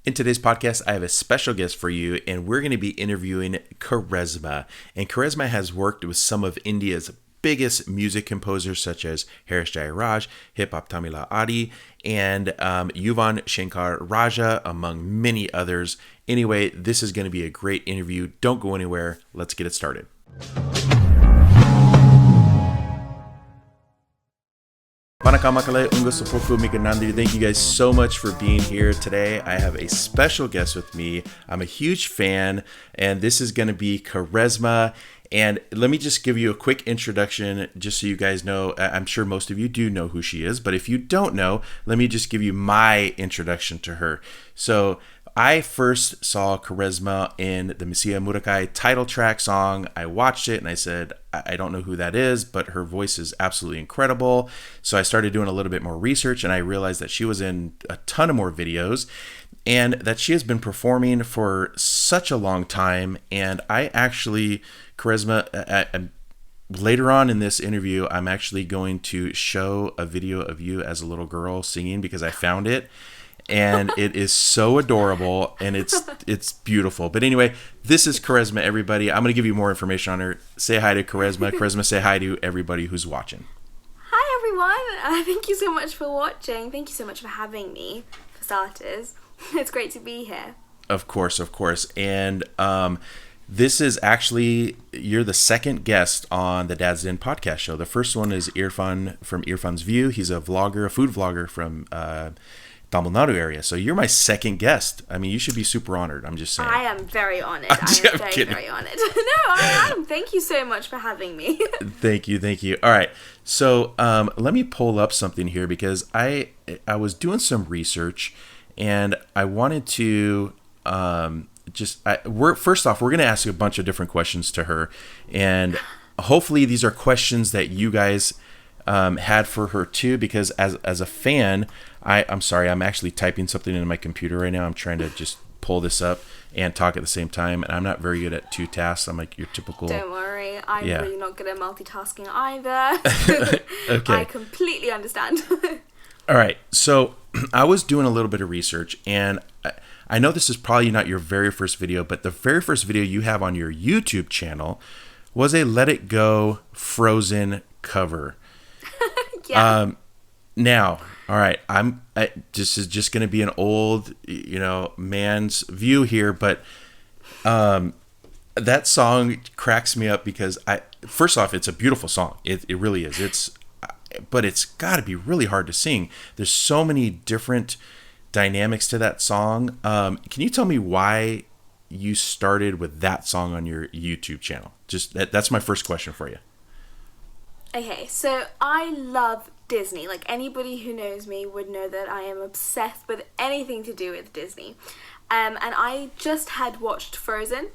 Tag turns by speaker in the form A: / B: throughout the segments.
A: In today's podcast, I have a special guest for you, and we're going to be interviewing Kharesma. And Kharesma has worked with some of India's biggest music composers, such as Harish Jayaraj, Hip Hop Tamila Adi, and Yuvan Shankar Raja, among many others. Anyway, this is going to be a great interview. Don't go anywhere. Let's get it started. Thank you guys so much for being here today. I have a special guest with me. I'm a huge fan, and this is going to be Kharesma. And let me just give you a quick introduction, just so you guys know. I'm sure most of you do know who she is, but if you don't know, let me just give you my introduction to her. So I first saw Kharesma in the Messiah Murakai title track song. I watched it and I said, I don't know who that is, but her voice is absolutely incredible. So I started doing a little bit more research and I realized that she was in a ton of more videos and that she has been performing for such a long time. And I actually, Kharesma, later on in this interview, I'm actually going to show a video of you as a little girl singing because I found it. And it is so adorable and it's beautiful. But anyway, this is Kharesma, everybody. I'm going to give you more information on her. Say hi to Kharesma. Kharesma, say hi to everybody who's watching.
B: Hi, everyone. Thank you so much for watching. Thank you so much for having me, for starters. It's great to be here.
A: Of course. And this is actually, you're the second guest on the Dad's Den podcast show. The first one is Irfan from Irfan's View. He's a vlogger, a food vlogger from Tamil Nadu area. So you're my second guest. I mean, you should be super honored. I'm just saying.
B: I am very honored. I am very honored. No, I am. Thank you so much for having me.
A: Thank you. All right. So let me pull up something here because I was doing some research and I wanted to first off, we're going to ask a bunch of different questions to her. And hopefully these are questions that you guys had for her too, because as a fan, I'm sorry, I'm actually typing something into my computer right now. I'm trying to just pull this up and talk at the same time, and I'm not very good at two tasks. I'm like your typical.
B: Don't worry, I'm really not good at multitasking either.
A: Okay.
B: I completely understand.
A: All right, so I was doing a little bit of research, and I know this is probably not your very first video, but the very first video you have on your YouTube channel was a Let It Go Frozen cover.
B: Yeah.
A: Now, all right, this is just going to be an old, man's view here, but that song cracks me up because first off, it's a beautiful song. It really is. But it's got to be really hard to sing. There's so many different dynamics to that song. Can you tell me why you started with that song on your YouTube channel? Just that's my first question for you.
B: Okay, so I love Disney. Like, anybody who knows me would know that I am obsessed with anything to do with Disney. And I just had watched Frozen,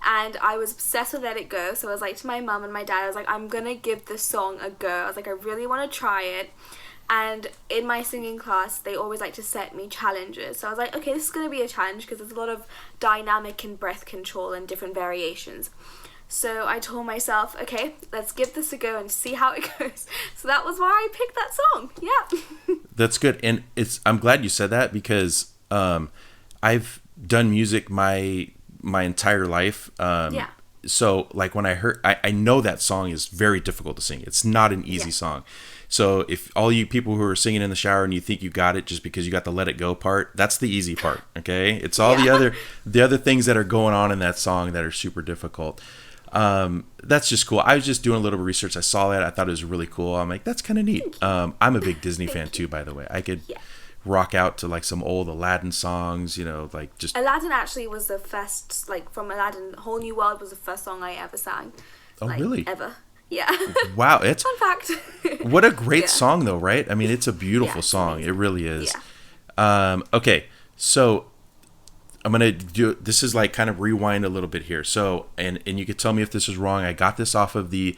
B: and I was obsessed with Let It Go. So I was like to my mum and my dad, I was like, I'm going to give this song a go. I was like, I really want to try it. And in my singing class, they always like to set me challenges. So I was like, okay, this is going to be a challenge because there's a lot of dynamic and breath control and different variations. So I told myself, okay, let's give this a go and see how it goes. So that was why I picked that song. Yeah. That's
A: good. And I'm glad you said that because I've done music my entire life.
B: Yeah.
A: So like when I heard, I know that song is very difficult to sing. It's not an easy song. So if all you people who are singing in the shower and you think you got it just because you got the Let It Go part, that's the easy part. Okay. It's all the other things that are going on in that song that are super difficult. That's just cool. I was just doing a little research. I saw that. I thought it was really cool. I'm like, that's kind of neat. I'm a big Disney fan too, by the way. I could rock out to like some old Aladdin songs, like just.
B: Aladdin actually was the first, like from Aladdin, Whole New World was the first song I ever sang.
A: Oh, really?
B: Ever. Yeah.
A: Wow. It's
B: fun fact.
A: What a great song though, right? I mean, it's a beautiful song. It really is.
B: Yeah.
A: Okay. So I'm going to do, this is like kind of rewind a little bit here. So, and you could tell me if this is wrong. I got this off of the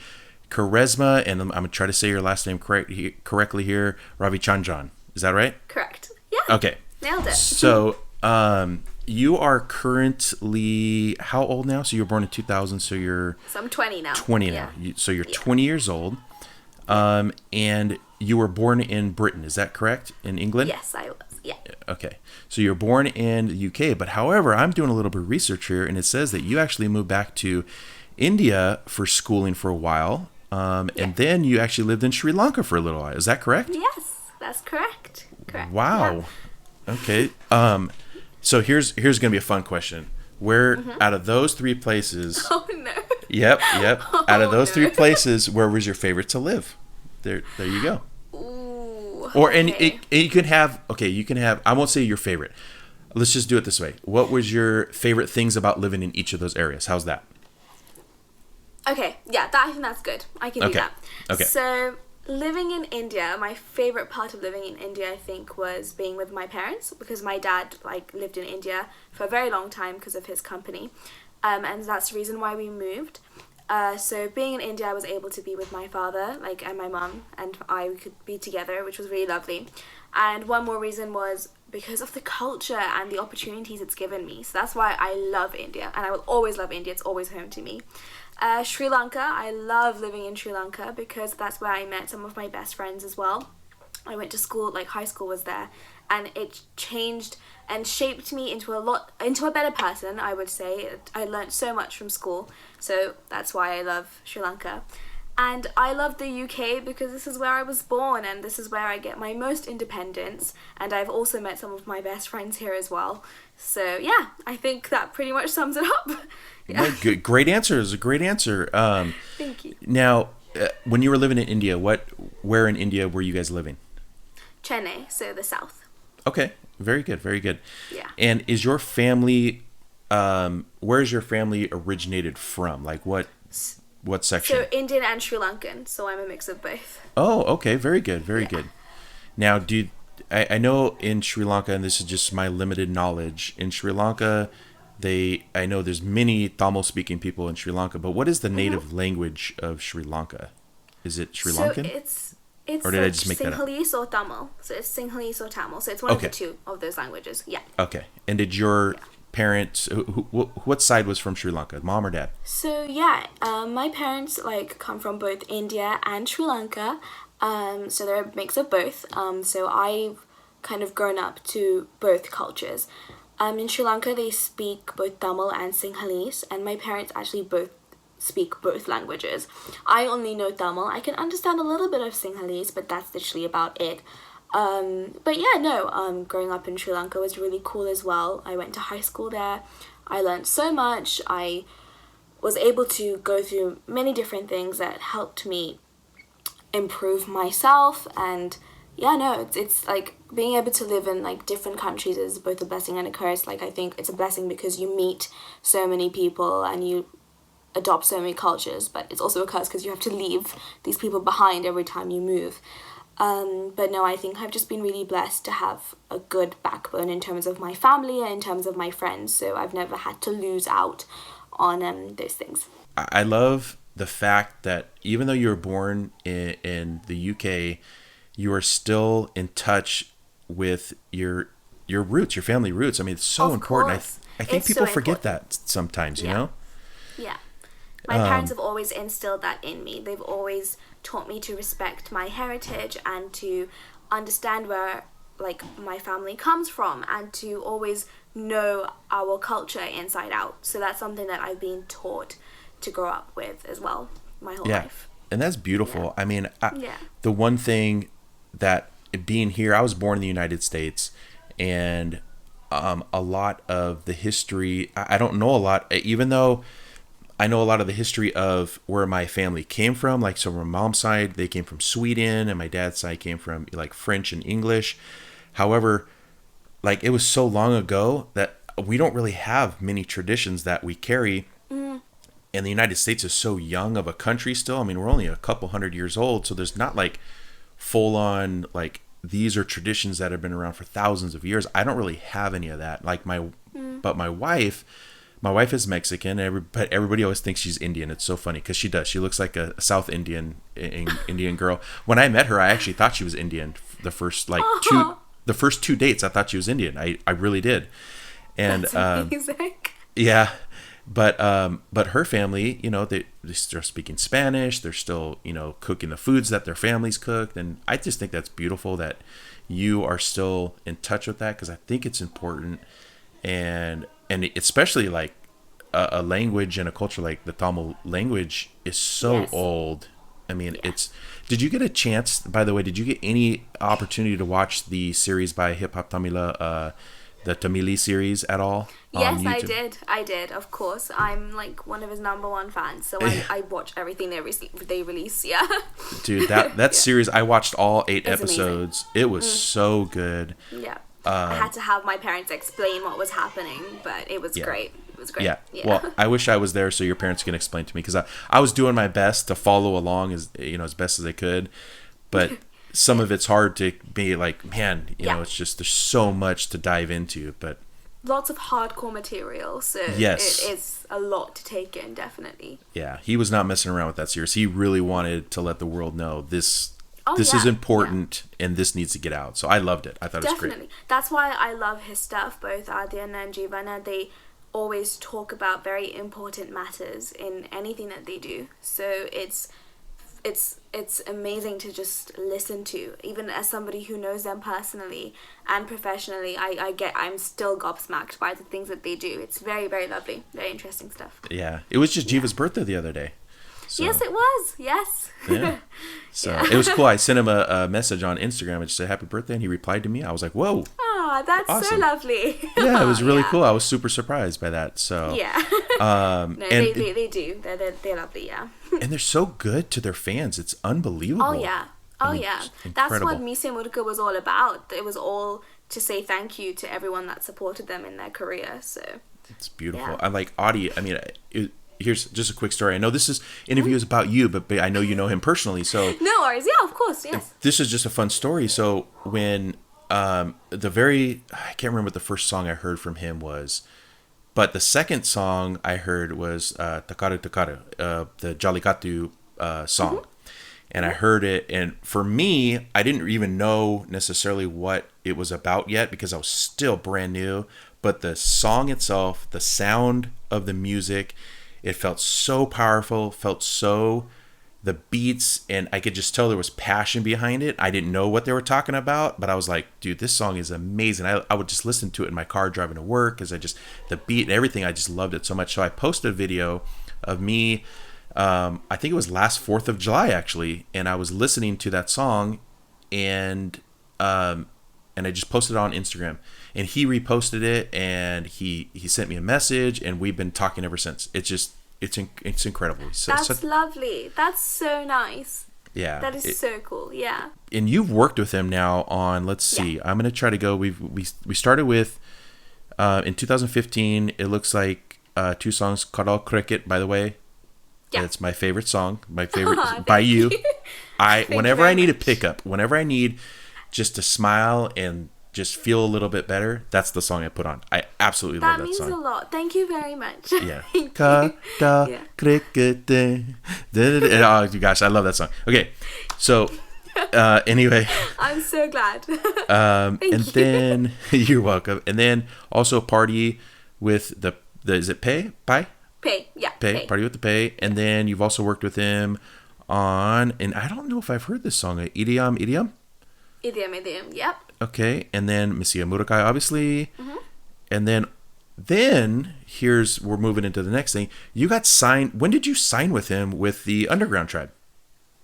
A: Kharesma, and I'm going to try to say your last name correctly here, Ravichandran. Is that right?
B: Correct. Yeah.
A: Okay.
B: Nailed it.
A: So, you are currently how old now? So you were born in 2000, so
B: I'm 20 now.
A: 20 now. So you're 20 years old. And you were born in Britain, is that correct? In England?
B: Yes, I was. Yeah.
A: Okay. So you're born in the UK, but however, I'm doing a little bit of research here, and it says that you actually moved back to India for schooling for a while, and then you actually lived in Sri Lanka for a little while. Is that correct?
B: Yes, that's correct. Correct.
A: Wow.
B: Yeah.
A: Okay. So here's going to be a fun question. Where out of those three places?
B: Oh no.
A: Yep.
B: Oh,
A: Out of those
B: no.
A: three places, where was your favorite to live? There you go.
B: Ooh.
A: Or and
B: Okay.
A: you can have I won't say your favorite. Let's just do it this way. What was your favorite things about living in each of those areas? How's that?
B: Okay, yeah, I think that's good. I can do
A: Okay.
B: that.
A: Okay.
B: So, living in India, my favorite part of living in India, I think, was being with my parents, because my dad lived in India for a very long time because of his company, and that's the reason why we moved. So being in India, I was able to be with my father, and my mum, and we could be together, which was really lovely. And one more reason was because of the culture and the opportunities it's given me. So that's why I love India, and I will always love India. It's always home to me. Sri Lanka, I love living in Sri Lanka because that's where I met some of my best friends as well. I went to school, high school was there, and it changed and shaped me into a better person, I would say. I learned so much from school, so that's why I love Sri Lanka. And I love the UK because this is where I was born, and this is where I get my most independence, and I've also met some of my best friends here as well. So yeah, I think that pretty much sums it up. Yeah.
A: Well, good, great answer. It was a great answer.
B: Thank you.
A: Now, when you were living in India, where in India were you guys living?
B: Chennai, so the south.
A: Okay, very good, very good.
B: Yeah.
A: And is your family, where is your family originated from? What section?
B: So Indian and Sri Lankan, so I'm a mix of both.
A: Oh, okay, very good, very good. Now, I know in Sri Lanka, and this is just my limited knowledge, in Sri Lanka, I know there's many Tamil-speaking people in Sri Lanka, but what is the native language of Sri Lanka? Is it Sri Lankan?
B: So it's
A: Or did I just make that up?
B: Sinhalese or Tamil. So it's Sinhalese or Tamil. So it's one of the two of those languages. Yeah.
A: Okay. And did your parents, what side was from Sri Lanka, mom or dad?
B: So yeah, my parents come from both India and Sri Lanka. So they're a mix of both. So I've kind of grown up to both cultures. In Sri Lanka, they speak both Tamil and Sinhalese, and my parents actually both speak both languages. I only know Tamil. I can understand a little bit of Sinhalese, but that's literally about it. But yeah, no, growing up in Sri Lanka was really cool as well. I went to high school there. I learned so much. I was able to go through many different things that helped me improve myself, and yeah, no, it's being able to live in different countries is both a blessing and a curse. I think it's a blessing because you meet so many people and you adopt so many cultures, but it's also a curse because you have to leave these people behind every time you move. But no, I think I've just been really blessed to have a good backbone in terms of my family and in terms of my friends, so I've never had to lose out on those things.
A: I love the fact that even though you were born in the UK, you are still in touch with your roots, your family roots. I mean, it's so important. I think
B: It's
A: people
B: so
A: forget
B: important.
A: that sometimes, you know?
B: Yeah. My parents have always instilled that in me. They've always taught me to respect my heritage and to understand where my family comes from and to always know our culture inside out. So that's something that I've been taught to grow up with as well my whole life.
A: And that's beautiful.
B: Yeah.
A: I mean, the one thing that being here, I was born in the United States, and a lot of the history, I don't know a lot, even though I know a lot of the history of where my family came from. So from my mom's side, they came from Sweden, and my dad's side came from French and English. However, it was so long ago that we don't really have many traditions that we carry. And the United States is so young of a country still. I mean, we're only a couple hundred years old, so there's not full on these are traditions that have been around for thousands of years. I don't really have any of that. But my wife is Mexican, but everybody always thinks she's Indian. It's so funny because she does. She looks like a South Indian girl. When I met her, I actually thought she was Indian. The first two dates, I thought she was Indian. I really did. And
B: That's amazing.
A: Yeah. But her family, they're still speaking Spanish. They're still, cooking the foods that their families cooked. And I just think that's beautiful that, you are still in touch with that, because I think it's important, and especially like a language and a culture like the Tamil language is so old. I mean, Did you get a chance, by the way, did you get any opportunity to watch the series by Hip Hop Tamila, the Tamili series at all?
B: Yes, I did, of course. I'm like one of his number one fans, so I watch everything they release, yeah.
A: Dude, that series, I watched all 8 episodes. Amazing. It was so good.
B: Yeah. I had to have my parents explain what was happening, but it was great. It was great.
A: Yeah. Well, I wish I was there so your parents can explain to me, because I was doing my best to follow along as best as I could, but some of it's hard to be like, man, you know, it's just there's so much to dive into, but
B: lots of hardcore material, so it is a lot to take in, definitely.
A: Yeah, he was not messing around with that series. He really wanted to let the world know this is important and this needs to get out. So I loved it. I thought it was great. Definitely.
B: That's why I love his stuff. Both Adyan and Jeevana, they always talk about very important matters in anything that they do. So it's amazing to just listen to, even as somebody who knows them personally and professionally. I'm still gobsmacked by the things that they do. It's very, very lovely, very interesting stuff.
A: Yeah, it was just Jeeva's birthday the other day. So,
B: yes, it was. Yes.
A: Yeah. So it was cool. I sent him a message on Instagram and just said happy birthday, and he replied to me. I was like, whoa.
B: Oh, that's awesome. So lovely.
A: Yeah, it was really cool. I was super surprised by that. So
B: yeah. No, they do. They're lovely. Yeah.
A: And they're so good to their fans. It's unbelievable.
B: Oh yeah. That's what Mise Murka was all about. It was all to say thank you to everyone that supported them in their career. So
A: it's beautiful. Yeah. I like Adi. I mean, here's just a quick story. I know this interview is about you, but I know you know him personally. So
B: no worries. Yeah, of course. Yes.
A: This is just a fun story. So when I can't remember what the first song I heard from him was, but the second song I heard was Takaru Takaru, the Jallikattu song. Mm-hmm. And I heard it, and for me, I didn't even know necessarily what it was about yet because I was still brand new. But the song itself, the sound of the music, it felt so powerful, the beats, and I could just tell there was passion behind it. I didn't know what they were talking about, but I was like, dude, this song is amazing. I would just listen to it in my car driving to work because the beat and everything, I just loved it so much. So I posted a video of me, I think it was last 4th of July actually, and I was listening to that song, and I just posted it on Instagram, and he reposted it, and he sent me a message, and we've been talking ever since. It's incredible.
B: That's lovely. That's so nice.
A: Yeah.
B: That is so cool. Yeah.
A: And you've worked with him now on, let's see, I'm going to try to go, we started with, in 2015, it looks like 2 songs, Kadal Cricket, by the way. Yeah. It's my favorite song, by you. Whenever I need a pickup, whenever I need just to smile and just feel a little bit better, that's the song I put on. I absolutely love that song.
B: That means a lot. Thank you very much.
A: Yeah. Cricket. Oh gosh, I love that song. Okay, so anyway,
B: I'm so glad.
A: And then you're welcome. And then also party with the is it Pay?
B: Yeah.
A: Pay. Party with the Pay. And then you've also worked with him on, and I don't know if I've heard this song, Idiom.
B: Idiom, yep.
A: Okay, and then Misia Murakai, obviously.
B: Mm-hmm.
A: And then we're moving into the next thing. You got signed. When did you sign with him with the Underground Tribe?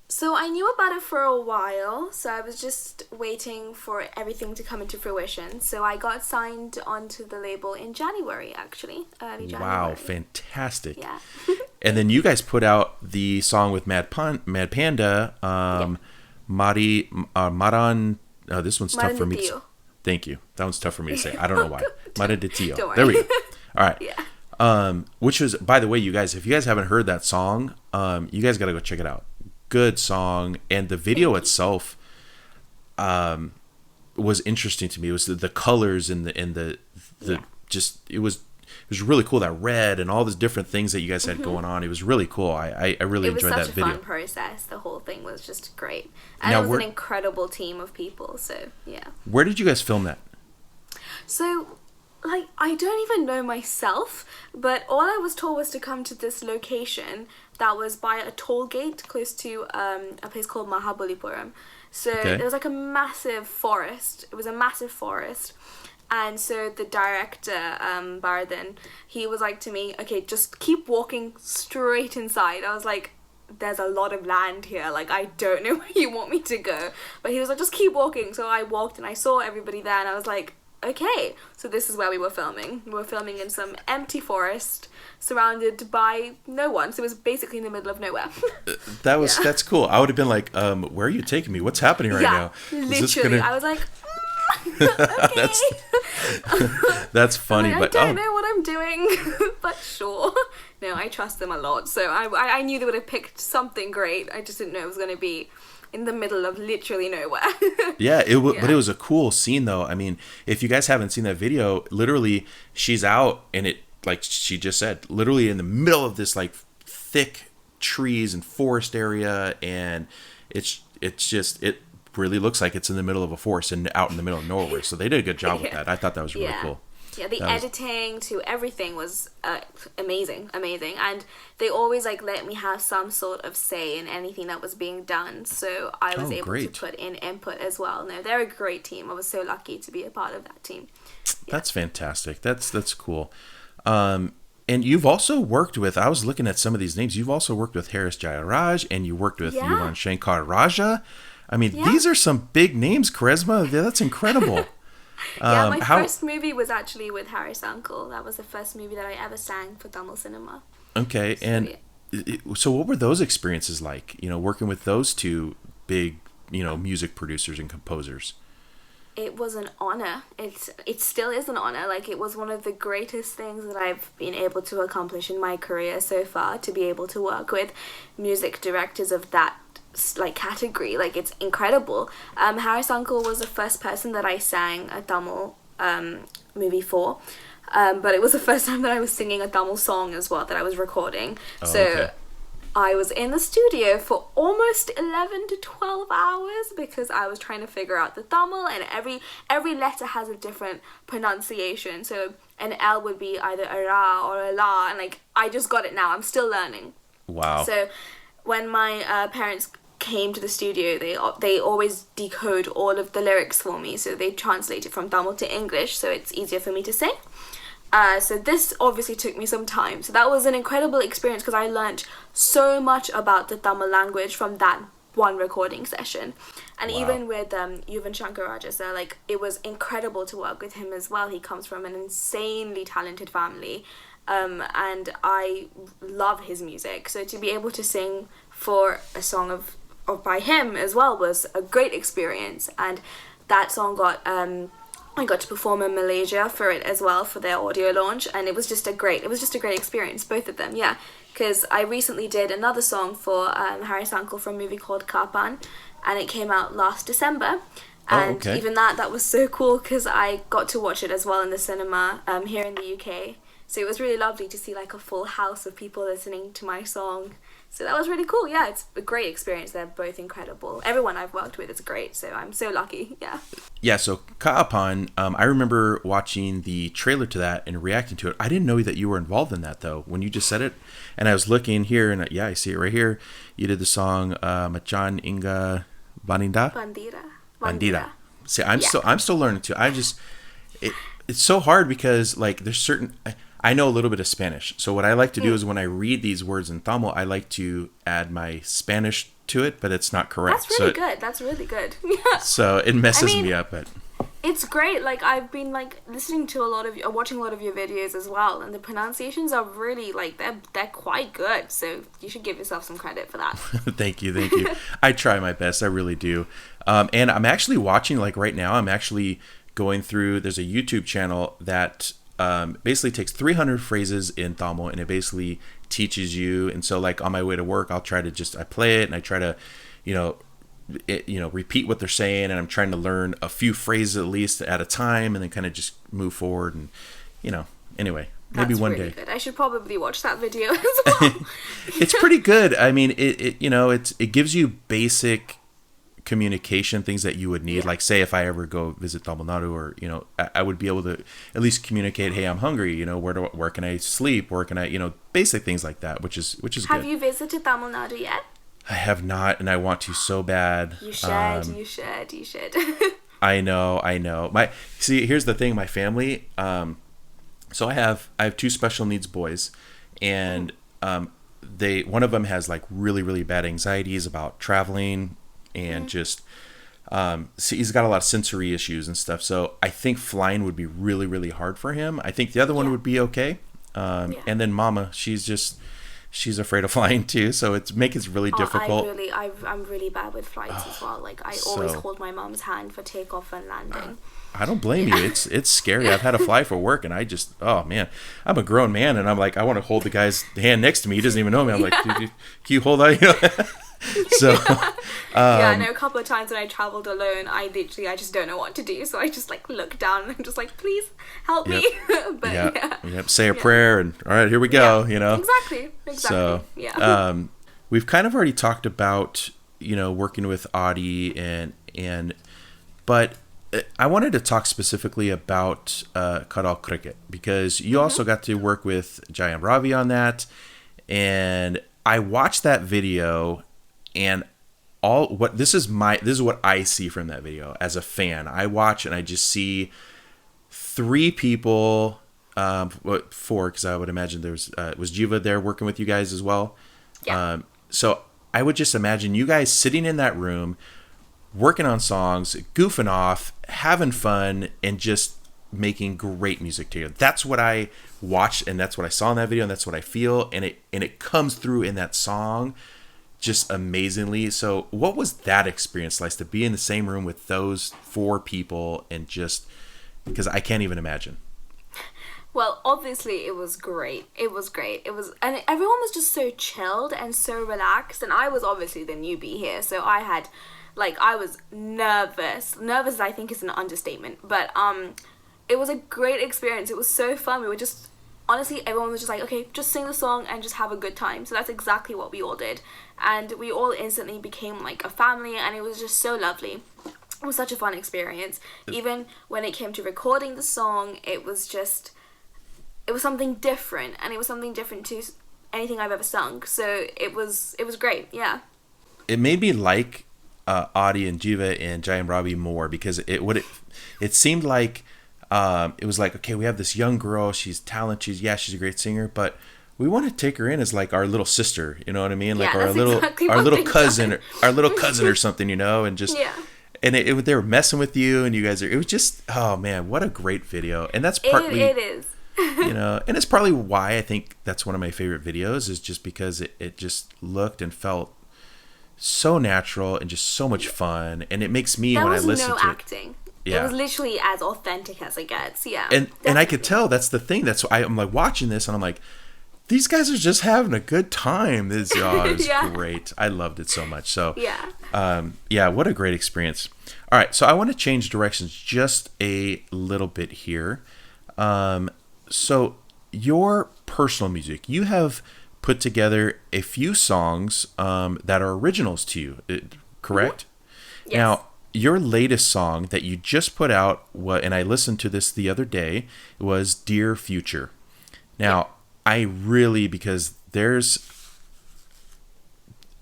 B: So I knew about it for a while, so I was just waiting for everything to come into fruition. So I got signed onto the label in January, actually, early January. Wow,
A: fantastic.
B: Yeah.
A: And then you guys put out the song with Mad Panda, Maran. Oh, this one's tough for me. Thank you. That one's tough for me to say. I don't know why. Maran de Tio. There we go. All right.
B: Yeah.
A: Which was, by the way, you guys, if you guys haven't heard that song, you guys got to go check it out. Good song, and the video itself was interesting to me. It was the colors and the just it was really cool, that red and all these different things that you guys had going on. It was really cool. I really enjoyed that video.
B: It was such a fun process. The whole thing was just great, and it was an incredible team of people. So yeah.
A: Where did you guys film that?
B: So, I don't even know myself, but all I was told was to come to this location that was by a toll gate close to a place called Mahabalipuram. So there was like a massive forest. It was a massive forest. And so the director, Bharadwaj, he was like to me, okay, just keep walking straight inside. I was like, there's a lot of land here. Like, I don't know where you want me to go. But he was like, just keep walking. So I walked and I saw everybody there and I was like, okay, so this is where we were filming. We were filming in some empty forest surrounded by no one. So it was basically in the middle of nowhere.
A: That's cool. I would have been like, where are you taking me? What's happening right now?
B: Literally. I was like, okay.
A: That's funny.
B: I don't know what I'm doing, but sure. No, I trust them a lot. So I knew they would have picked something great. I just didn't know it was going to be in the middle of literally nowhere.
A: But it was a cool scene though. I mean, if you guys haven't seen that video, literally she's out and it, like she just said, literally in the middle of this like thick trees and forest area, and it really looks like it's in the middle of a forest and out in the middle of nowhere. So they did a good job with that. I thought that was really cool.
B: Yeah, the editing to everything was amazing. And they always like let me have some sort of say in anything that was being done. So I was able to put in input as well. No, they're a great team. I was so lucky to be a part of that team. Yeah. That's
A: fantastic. That's cool. And you've also worked with, I was looking at some of these names, you've also worked with Haris Jayaraj and you worked with Yuvan Shankar Raja. I mean, these are some big names, Kharesma. That's incredible.
B: My first movie was actually with Haris Uncle. That was the first movie that I ever sang for Tamil cinema.
A: Okay, so what were those experiences like? You know, working with those two big, music producers and composers.
B: It was an honor. It still is an honor. Like, it was one of the greatest things that I've been able to accomplish in my career so far, to be able to work with music directors of that like category. Like, it's incredible. Haris Uncle was the first person that I sang a Tamil movie for, but it was the first time that I was singing a Tamil song as well that I was recording. I was in the studio for almost 11 to 12 hours because I was trying to figure out the Tamil, and every letter has a different pronunciation. So an L would be either a ra or a la, and like I just got it now. I'm still learning.
A: Wow.
B: So when my parents came to the studio, they always decode all of the lyrics for me, so they translate it from Tamil to English, so it's easier for me to sing. So this obviously took me some time. So that was an incredible experience because I learned so much about the Tamil language from that one recording session. And even with Yuvan Shankar Raja, so like it was incredible to work with him as well. He comes from an insanely talented family. And I love his music. So to be able to sing for a song of by him as well was a great experience. And that song got I got to perform in Malaysia for it as well, for their audio launch, and it was just a great experience, both of them. Because I recently did another song for Haris Uncle for a movie called Kapan, and it came out last December. And even that was so cool because I got to watch it as well in the cinema here in the UK. So it was really lovely to see like a full house of people listening to my song. So that was really cool. Yeah, it's a great experience. They're both incredible. Everyone I've worked with is great, so I'm so lucky. Yeah, so
A: Kaapan, I remember watching the trailer to that and reacting to it. I didn't know that you were involved in that, though, when you just said it. And I was looking here, and I see it right here. You did the song Macan Inga Bandira. See, I'm still learning, too. It's so hard because, like, there's certain... I know a little bit of Spanish. So what I like to do is when I read these words in Tamil, I like to add my Spanish to it, but it's not correct.
B: That's really good.
A: So it messes me up. But
B: it's great. Like, I've been like listening to watching a lot of your videos as well, and the pronunciations are really like they're quite good. So you should give yourself some credit for that.
A: Thank you. I try my best. I really do. And I'm actually watching, like right now, I'm actually going through, there's a YouTube channel that basically takes 300 phrases in Tamil and it basically teaches you. And so like on my way to work, I'll try to I play it and I try to, repeat what they're saying, and I'm trying to learn a few phrases at least at a time and then kind of just move forward. And, anyway, maybe one day.
B: Good. I should probably watch that video as well.
A: It's pretty good. I mean, it gives you basic communication, things that you would need. Like say if I ever go visit Tamil Nadu, or I would be able to at least communicate, hey, I'm hungry, where can I sleep, where can I, basic things like that, which is
B: Have
A: good.
B: you visited Tamil Nadu yet?
A: I have not, and I want to so bad.
B: You should. You should.
A: I know. Here's the thing. My family. So I have two special needs boys, and one of them has like really, really bad anxieties about traveling, and just he's got a lot of sensory issues and stuff. So I think flying would be really, really hard for him. I think the other one would be okay. And then Mama, she's afraid of flying too, so it makes it really difficult.
B: I'm really bad with flights as well. Like I always hold my mom's hand for takeoff and landing.
A: I don't blame you. It's scary. I've had to fly for work, and oh man, I'm a grown man, and I'm like, I want to hold the guy's hand next to me. He doesn't even know me. I'm like, dude, can you hold on? So
B: I know a couple of times when I traveled alone, I just don't know what to do, so I just like look down and I'm just like, please help me. But
A: say a prayer, and all right, here we go.
B: Exactly.
A: So we've kind of already talked about working with Audie but I wanted to talk specifically about Kadal Cricket, because you also got to work with Jai and Ravi on that, and I watched that video, and this is what I see from that video as a fan. I watch and I just see 3 people, 4, because I would imagine was Jiva there working with you guys as well.
B: Yeah.
A: So I would just imagine you guys sitting in that room, working on songs, goofing off, having fun, and just making great music together. That's what I watched, and that's what I saw in that video, and that's what I feel, and it comes through in that song just amazingly. So what was that experience like, to be in the same room with those 4 people, and just because I can't even imagine.
B: Well, obviously it was great. And everyone was just so chilled and so relaxed, and I was obviously the newbie here, so I was nervous. Nervous, I think, is an understatement. But it was a great experience. It was so fun. We were just, honestly, everyone was just like, okay, just sing the song and just have a good time. So that's exactly what we all did. And we all instantly became like a family, and it was just so lovely. It was such a fun experience. Even when it came to recording the song, it was something different, and it was something different to anything I've ever sung. So it was great, yeah.
A: It made me like Audie and Jiva and Jai and Ravi more, because it seemed like it was like, okay, we have this young girl, she's talented, she's a great singer, but we want to take her in as like our little sister, you know what I mean? Like our little cousin or something, and just and they were messing with you, and you guys it was just, oh man, what a great video. And that's partly
B: it is.
A: And it's probably why I think that's one of my favorite videos, is just because it just looked and felt so natural and just so much fun, and it makes me, when I listen to it,
B: acting. It was literally as authentic as it gets.
A: And I could tell, that's the thing. That's why I'm like watching this, and I'm like, these guys are just having a good time. It was great. I loved it so much. So what a great experience. All right, so I want to change directions just a little bit here. So your personal music, you have put together a few songs that are originals to you, correct?
B: Yes.
A: Now, your latest song that you just put out, and I listened to this the other day, was Dear Future. Now, I really, because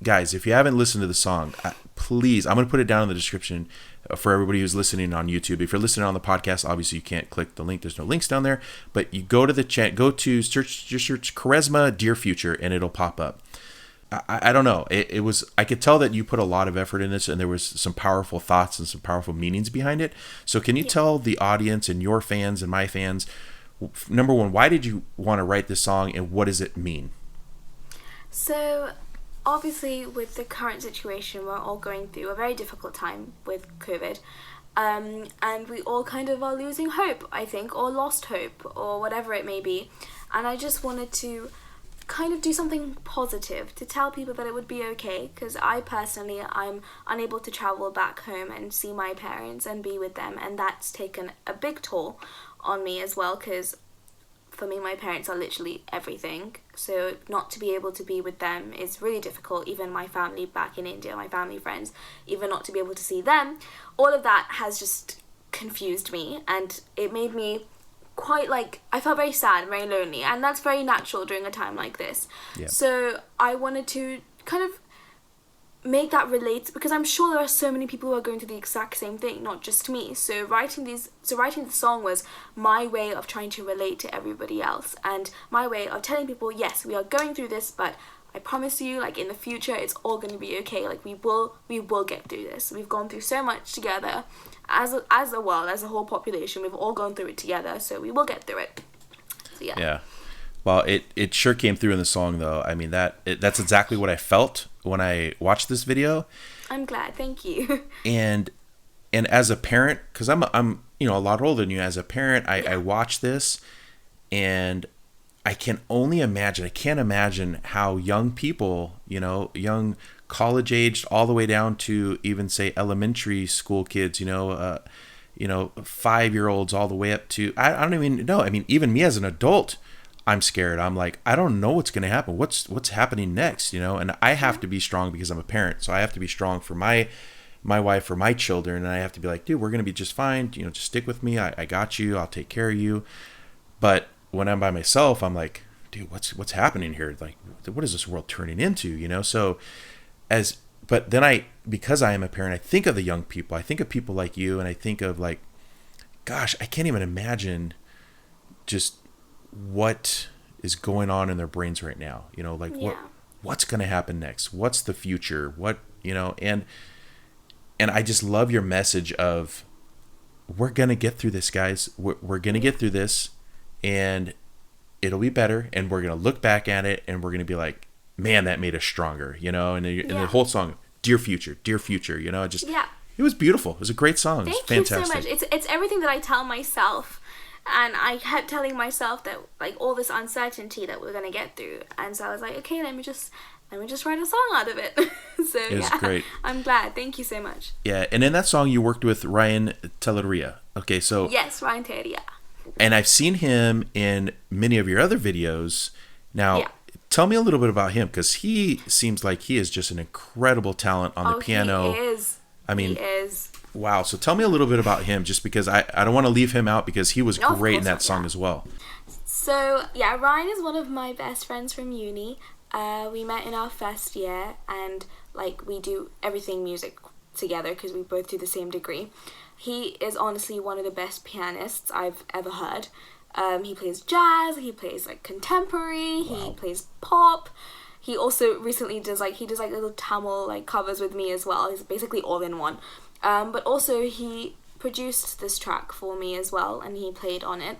A: guys, if you haven't listened to the song, please, I'm going to put it down in the description for everybody who's listening on YouTube. If you're listening on the podcast, obviously you can't click the link. There's no links down there, but you go to the chat, search Kharesma Dear Future, and it'll pop up. I don't know. It was, I could tell that you put a lot of effort in this, and there was some powerful thoughts and some powerful meanings behind it. So can you tell the audience and your fans and my fans, number one, why did you want to write this song, and what does it mean?
B: So obviously, with the current situation, we're all going through a very difficult time with COVID, and we all kind of are losing hope, I think, or lost hope, or whatever it may be. And I just wanted to kind of do something positive to tell people that it would be okay, because I'm unable to travel back home and see my parents and be with them, and that's taken a big toll on me as well, because for me, my parents are literally everything. So not to be able to be with them is really difficult. Even my family back in India, my family friends, even not to be able to see them, all of that has just confused me, and it made me quite I felt very sad and very lonely, and that's very natural during a time like this. So I wanted to kind of make that relate, because I'm sure there are so many people who are going through the exact same thing, not just me. So writing the song was my way of trying to relate to everybody else, and my way of telling people, yes, we are going through this, but I promise you, like, in the future it's all going to be okay. Like, we will get through this. We've gone through so much together as a world, as a whole population. We've all gone through it together, so we will get through it. So yeah.
A: Well, it sure came through in the song, though. I mean, that's exactly what I felt when I watched this video.
B: I'm glad. Thank you.
A: And as a parent, because I'm a lot older than you. As a parent, I watch this, and I can only imagine. I can't imagine how young people, young college aged, all the way down to even say elementary school kids, 5-year-olds, all the way up to I don't even know. I mean, even me as an adult, I'm scared. I'm like, I don't know what's going to happen. What's happening next, And I have to be strong because I'm a parent. So I have to be strong for my wife, for my children. And I have to be like, dude, we're going to be just fine. Just stick with me. I got you. I'll take care of you. But when I'm by myself, I'm like, dude, what's happening here? Like, what is this world turning into? So but then because I am a parent, I think of the young people. I think of people like you. And I think of like, gosh, I can't even imagine just what is going on in their brains right now, what's going to happen next, what's the future, and I just love your message of, we're going to get through this, guys. We're going to get through this, and it'll be better, and we're going to look back at it, and we're going to be like, man, that made us stronger, and the whole song, dear future, it was beautiful. It was a great song. It was fantastic.
B: Thank you so much. It's everything that I tell myself. And I kept telling myself that, like, all this uncertainty that we're gonna get through, and so I was like, okay, let me just write a song out of it. So
A: it was great.
B: I'm glad. Thank you so much.
A: Yeah, and in that song you worked with Ryan Telleria. Okay, so
B: yes, Ryan Telleria.
A: And I've seen him in many of your other videos. Now, tell me a little bit about him, because he seems like he is just an incredible talent on the piano.
B: He is. He is.
A: Wow. So tell me a little bit about him, just because I don't want to leave him out, because he was great in that song as well.
B: So, yeah, Ryan is one of my best friends from uni. We met in our first year, and, like, we do everything music together because we both do the same degree. He is honestly one of the best pianists I've ever heard. He plays jazz, he plays, like, contemporary, he plays pop. He also recently does little Tamil, like, covers with me as well. He's basically all in one. But also he produced this track for me as well, and he played on it.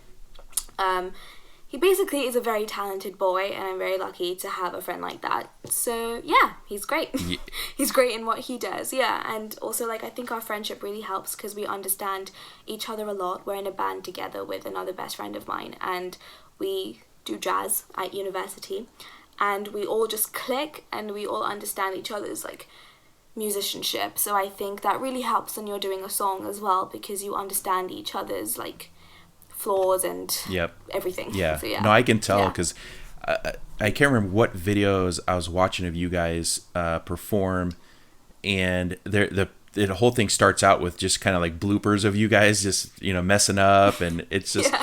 B: He basically is a very talented boy, and I'm very lucky to have a friend like that. So yeah, he's great. Yeah. He's great in what he does, yeah. And also, like, I think our friendship really helps because we understand each other a lot. We're in a band together with another best friend of mine, and we do jazz at university, and we all just click, and we all understand each other's, like, musicianship. So I think that really helps when you're doing a song as well, because you understand each other's, like, flaws and everything.
A: Yeah.
B: So, yeah.
A: No, I can tell, because I can't remember what videos I was watching of you guys perform, and the whole thing starts out with just kind of like bloopers of you guys just messing up, and it's just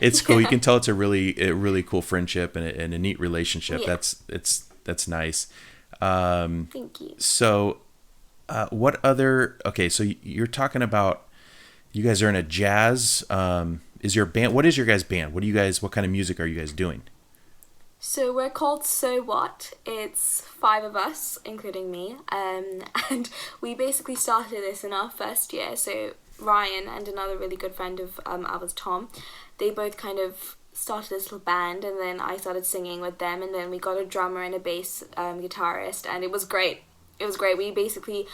A: it's cool. You can tell it's a really cool friendship and a neat relationship. That's nice.
B: Thank you.
A: So what other, okay, so you're talking about you guys are in a jazz, is your band, what is your guys' band? What kind of music are you guys doing?
B: So we're called So What. It's 5 of us, including me, and we basically started this in our first year. So Ryan and another really good friend of ours, Tom, they both kind of started this little band, and then I started singing with them, and then we got a drummer and a bass guitarist, and it was great. We basically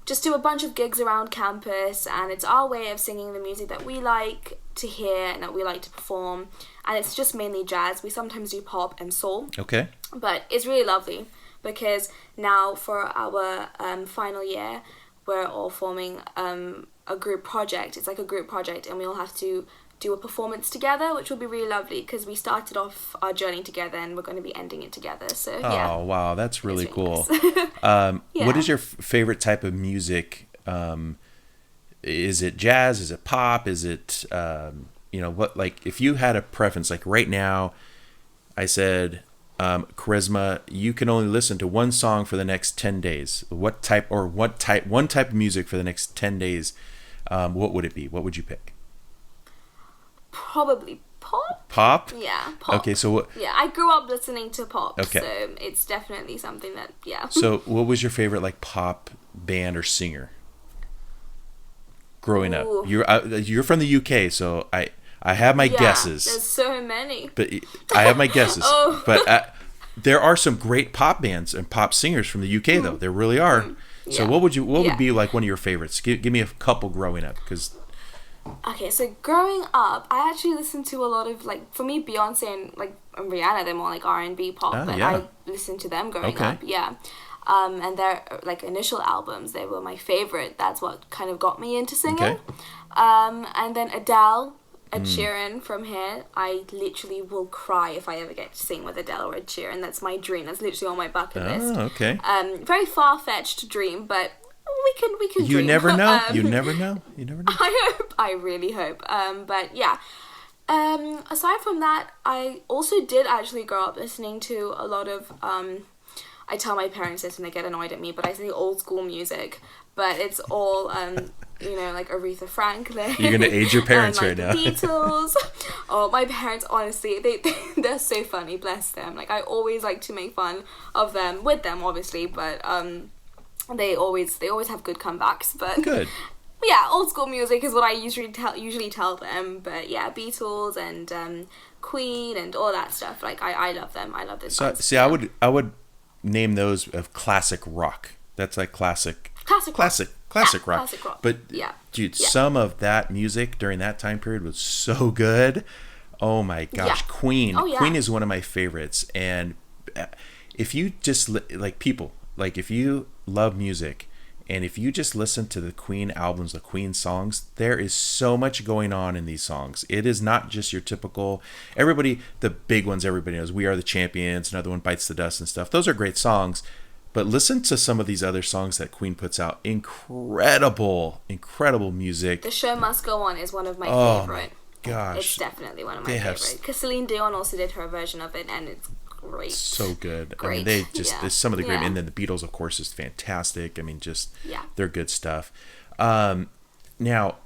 B: just do a bunch of gigs around campus, and it's our way of singing the music that we like to hear and that we like to perform, and it's just mainly jazz. We sometimes do pop and soul. Okay. But it's really lovely, because now for our final year, we're all forming a group project. It's like a group project, and we all have to do a performance together, which will be really lovely, because we started off our journey together and we're going to be ending it together. So yeah.
A: Oh wow, that's really cool. Nice. What is your favorite type of music? Is it jazz? Is it pop? Is it what, like, if you had a preference, like right now, I said Kharesma, you can only listen to one song for the next 10 days. One type of music for the next 10 days. What would it be? What would you pick?
B: Probably pop.
A: Pop?
B: Yeah, pop.
A: Okay, so what?
B: Yeah, I grew up listening to pop,
A: Okay.
B: so it's definitely something that, yeah.
A: So what was your favorite like pop band or singer growing up?
B: Ooh.
A: You're from the UK, so I have my guesses.
B: There's so many.
A: But I have my guesses.
B: Oh.
A: But there are some great pop bands and pop singers from the UK, though. There really are. So
B: Yeah.
A: what would
B: Yeah.
A: be like one of your favorites? Give me a couple growing up, because
B: Okay, so growing up, I actually listened to a lot of, like, for me, Beyonce and Rihanna, they're more like R&B pop, but
A: yeah.
B: I listened to them growing
A: Okay.
B: up, yeah. And their, like, initial albums, they were my favorite. That's what kind of got me into singing.
A: Okay.
B: And then Adele, Ed Sheeran from here. I literally will cry if I ever get to sing with Adele or Ed Sheeran. That's my dream. That's literally on my bucket list.
A: okay.
B: Very far-fetched dream, but we can
A: You
B: dream.
A: never know. You never know. You never know.
B: I hope. I really hope. But yeah. Aside from that, I also did actually grow up listening to a lot of. I tell my parents this and they get annoyed at me, but I say old school music. But it's all, like Aretha Franklin.
A: You're gonna age your parents
B: and,
A: right now.
B: The Beatles. Oh, my parents, honestly, they're so funny. Bless them. Like, I always like to make fun of them, with them obviously, but they always have good comebacks. But
A: Good.
B: yeah, old school music is what I usually tell them. But yeah, Beatles and Queen and all that stuff. Like, I love them. I love this.
A: So see, I would name those of classic rock. That's like classic rock.
B: Classic rock.
A: But
B: yeah.
A: dude,
B: Yeah.
A: some of that music during that time period was so good. Oh my gosh,
B: Yeah.
A: Queen.
B: Oh, yeah.
A: Queen is one of my favorites. And if you just like people, like if you love music and if you just listen to the Queen albums, the Queen songs, there is so much going on in these songs. It is not just your typical the big ones everybody knows. We Are the Champions, another one, Bites the Dust and stuff. Those are great songs. But listen to some of these other songs that Queen puts out. Incredible music.
B: The Show Must Go On is one of my
A: Oh
B: favorite.
A: my gosh.
B: It's definitely one of my
A: They have
B: favorite. Because Celine Dion also did her version of it, and it's great.
A: So good.
B: Great.
A: I mean, they just,
B: Yeah.
A: there's some of the great,
B: Yeah.
A: and then the Beatles, of course, is fantastic. I mean, just,
B: Yeah.
A: they're good stuff. Now,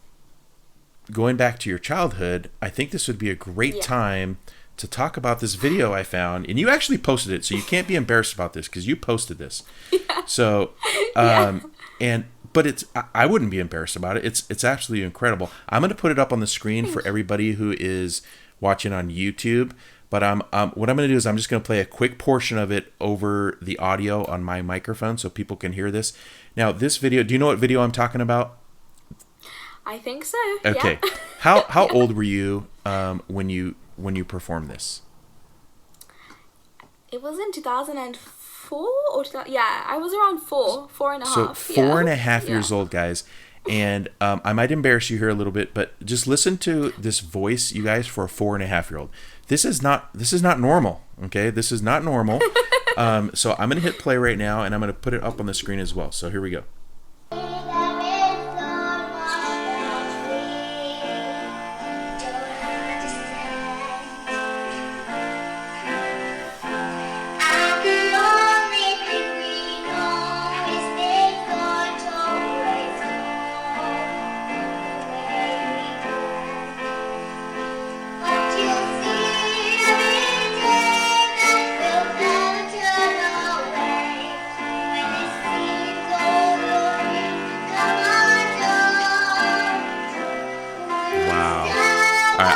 A: going back to your childhood, I think this would be a great
B: Yeah.
A: time to talk about this video I found, and you actually posted it, so you can't be embarrassed about this because you posted this. Yeah. So, but I wouldn't be embarrassed about it. It's absolutely incredible. I'm going to put it up on the screen for everybody who is watching on YouTube. But what I'm going to do is I'm just going to play a quick portion of it over the audio on my microphone so people can hear this. Now, this video, do you know what video I'm talking about?
B: I think so.
A: Okay.
B: Yeah.
A: How old were you when you performed this?
B: It was in 2004 or yeah, I was around four and a
A: So
B: half.
A: 4.5 years old, guys. And I might embarrass you here a little bit, but just listen to this voice, you guys, for a 4.5-year-old. This is not normal. Okay, this is not normal. So I'm gonna hit play right now, and I'm gonna put it up on the screen as well. So here we go.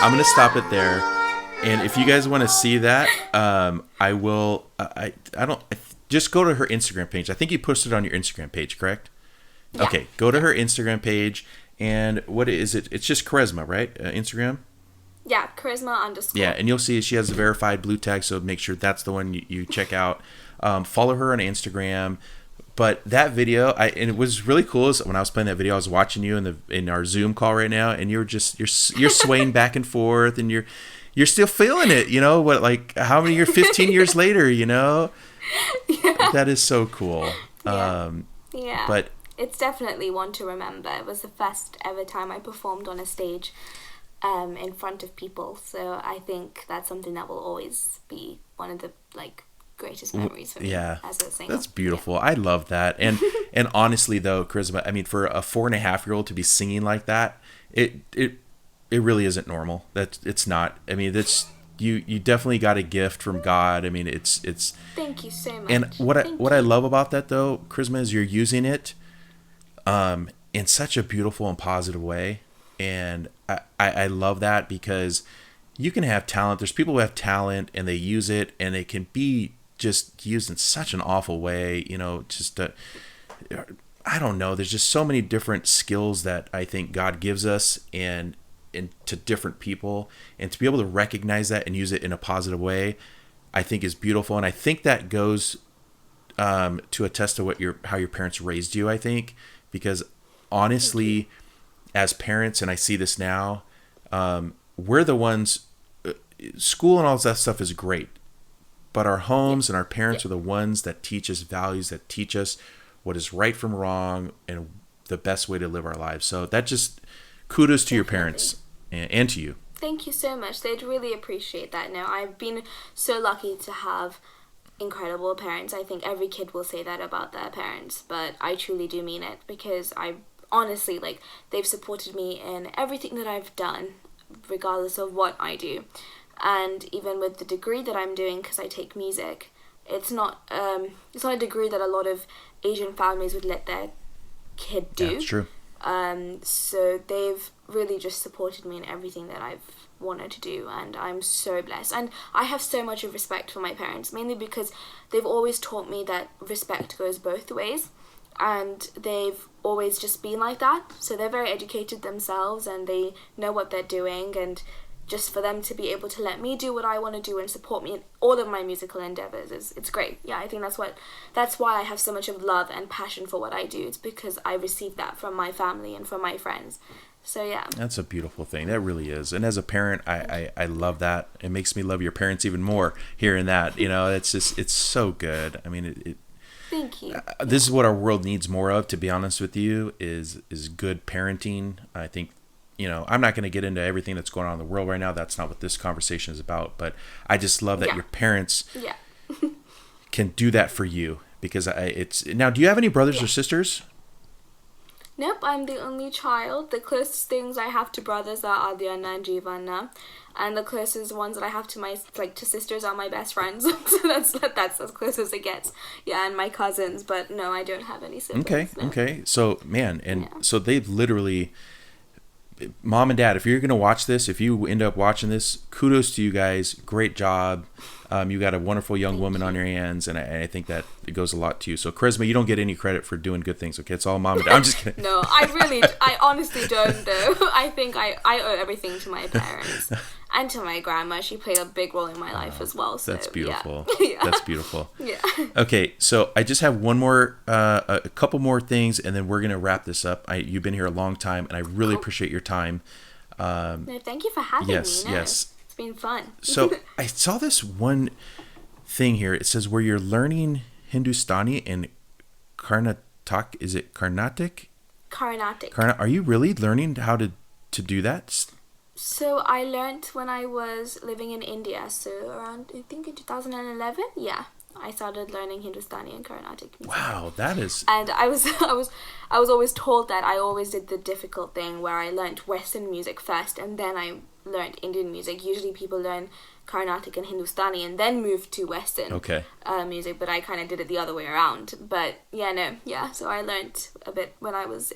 A: I'm going to stop it there. And if you guys want to see that, I will. I don't. Just go to her Instagram page. I think you posted it on your Instagram page, correct? Yeah. Okay, go to her Instagram page. And what is it? It's just Kharesma, right? Instagram?
B: Yeah, Kharesma_.
A: Yeah, and you'll see she has a verified blue tag, so make sure that's the one you check out. Follow her on Instagram. But that video, and it was really cool. Is when I was playing that video, I was watching you in our Zoom call right now, and you're swaying back and forth, and you're still feeling it. You know what? Like how many years? 15 years later. You know, yeah. That is so cool.
B: Yeah. Yeah. But it's definitely one to remember. It was the first ever time I performed on a stage. in front of people. So I think that's something that will always be one of the like greatest memories for me as a singer.
A: That's beautiful. I love that. And and honestly though, Kharesma, I mean, for a 4.5-year-old to be singing like that, it really isn't normal. It's not. I mean, that's you definitely got a gift from God. I mean, it's
B: thank you so much.
A: And what I love about that though, Kharesma, is you're using it in such a beautiful and positive way. And I love that, because you can have talent. There's people who have talent and they use it, and it can be just used in such an awful way, you know, just I don't know. There's just so many different skills that I think God gives us and to different people, and to be able to recognize that and use it in a positive way, I think is beautiful. And I think that goes to attest to how your parents raised you, I think, because honestly, as parents, and I see this now, we're the ones, school and all that stuff is great, but our homes and our parents are the ones that teach us values, that teach us what is right from wrong and the best way to live our lives. So that just kudos to your parents and to you.
B: Thank you so much. They'd really appreciate that. No, I've been so lucky to have incredible parents. I think every kid will say that about their parents, but I truly do mean it, because I honestly, like, they've supported me in everything that I've done, regardless of what I do. And even with the degree that I'm doing, because I take music, it's not a degree that a lot of Asian families would let their kid do.
A: Yeah, that's true.
B: So they've really just supported me in everything that I've wanted to do, and I'm so blessed. And I have so much of respect for my parents, mainly because they've always taught me that respect goes both ways, and they've always just been like that. So they're very educated themselves, and they know what they're doing, and just for them to be able to let me do what I want to do and support me in all of my musical endeavors it's great. Yeah, I think that's why I have so much of love and passion for what I do. It's because I received that from my family and from my friends. So yeah, that's
A: a beautiful thing. That really is. And as a parent, I love that. It makes me love your parents even more hearing that. You know, it's so good. I mean,
B: thank you.
A: This is what our world needs more of, to be honest with you, is good parenting. I think, you know, I'm not going to get into everything that's going on in the world right now. That's not what this conversation is about. But I just love that your parents can do that for you, because now, do you have any brothers or sisters?
B: Nope, I'm the only child. The closest things I have to brothers are Adriana and Giovanna, and the closest ones that I have to sisters are my best friends. So that's as close as it gets. Yeah, and my cousins, but no, I don't have any siblings.
A: Okay. So, man, so they've literally, Mom and Dad, if you're going to watch this, if you end up watching this, kudos to you guys. Great job. You got a wonderful young woman on your hands, and I think that it goes a lot to you. So, Kharesma, you don't get any credit for doing good things, okay? It's all Mom and Dad. I'm just kidding.
B: No, I honestly don't, though. I think I owe everything to my parents and to my grandma. She played a big role in my life as well. So,
A: that's beautiful.
B: Yeah.
A: That's beautiful.
B: Yeah.
A: Okay, so I just have a couple more things, and then we're going to wrap this up. You've been here a long time, and I really appreciate your time.
B: No, thank you for having me.
A: Yes.
B: It's been fun.
A: So I saw this one thing here. It says where you're learning Hindustani and Karnataka. Is it Carnatic?
B: Carnatic.
A: Are you really learning how to do that?
B: So I learned when I was living in India. So around, I think in 2011. Yeah, I started learning Hindustani and Carnatic music.
A: Wow, that is.
B: And I was always told that I always did the difficult thing where I learned Western music first, and then I learned Indian music. Usually people learn Carnatic and Hindustani and then move to Western music, but I kind of did it the other way around. But so I learned a bit when I was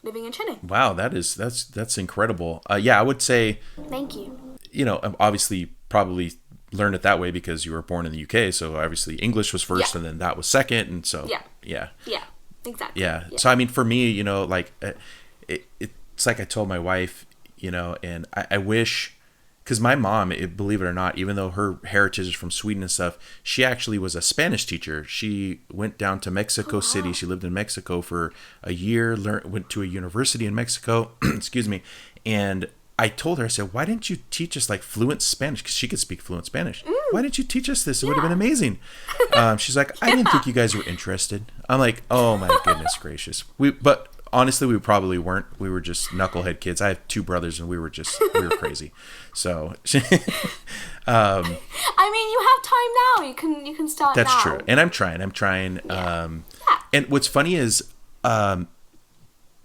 B: living in Chennai.
A: Wow, that's incredible. I would say
B: thank you.
A: You know, obviously probably learned it that way because you were born in the UK, so obviously English was first and then that was second, and so
B: exactly.
A: So I mean, for me, you know, like it's like I told my wife, you know, and I wish, because my mom, believe it or not, even though her heritage is from Sweden and stuff, she actually was a Spanish teacher. She went down to Mexico City. She lived in Mexico for a year, went to a university in Mexico, excuse me, and I told her, I said, why didn't you teach us like fluent Spanish? Because she could speak fluent Spanish. Why didn't you teach us this? It would have been amazing. She's like, I didn't think you guys were interested. I'm like, oh my goodness gracious. But honestly, we probably weren't. We were just knucklehead kids. I have 2 brothers, and we were crazy. So,
B: I mean, you have time now. You can start.
A: That's
B: now.
A: true, and I'm trying.
B: Yeah.
A: And what's funny is,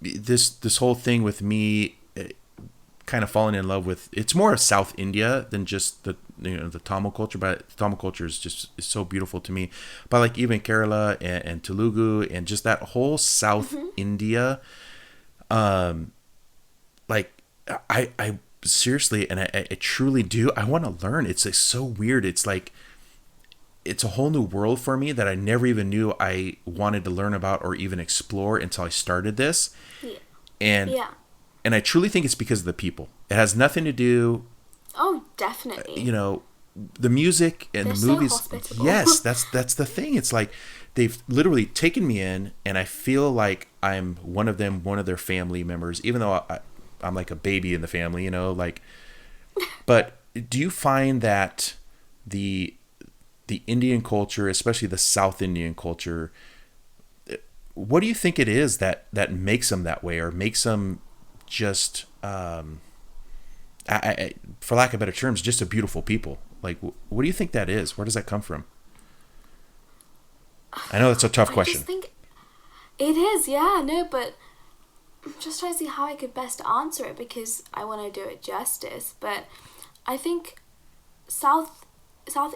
A: this whole thing with me, kind of falling in love with. It's more of South India than just the Tamil culture, but Tamil culture is so beautiful to me. But like even Kerala and Telugu and just that whole South India, like I seriously, and I truly do. I want to learn. It's like so weird. It's like it's a whole new world for me that I never even knew I wanted to learn about or even explore until I started this. Yeah. And I truly think it's because of the people. It has nothing to do.
B: Oh, definitely.
A: The music and
B: They're
A: the movies.
B: So hospitable.
A: Yes, that's the thing. It's like they've literally taken me in, and I feel like I'm one of them, one of their family members, even though I'm like a baby in the family, like. But do you find that the Indian culture, especially the South Indian culture, what do you think it is that makes them that way, or makes them just, for lack of better terms, just a beautiful people? Like, what do you think that is? Where does that come from? I know that's a tough question. I just
B: think it is, yeah, no, but I'm just trying to see how I could best answer it because I want to do it justice. But I think South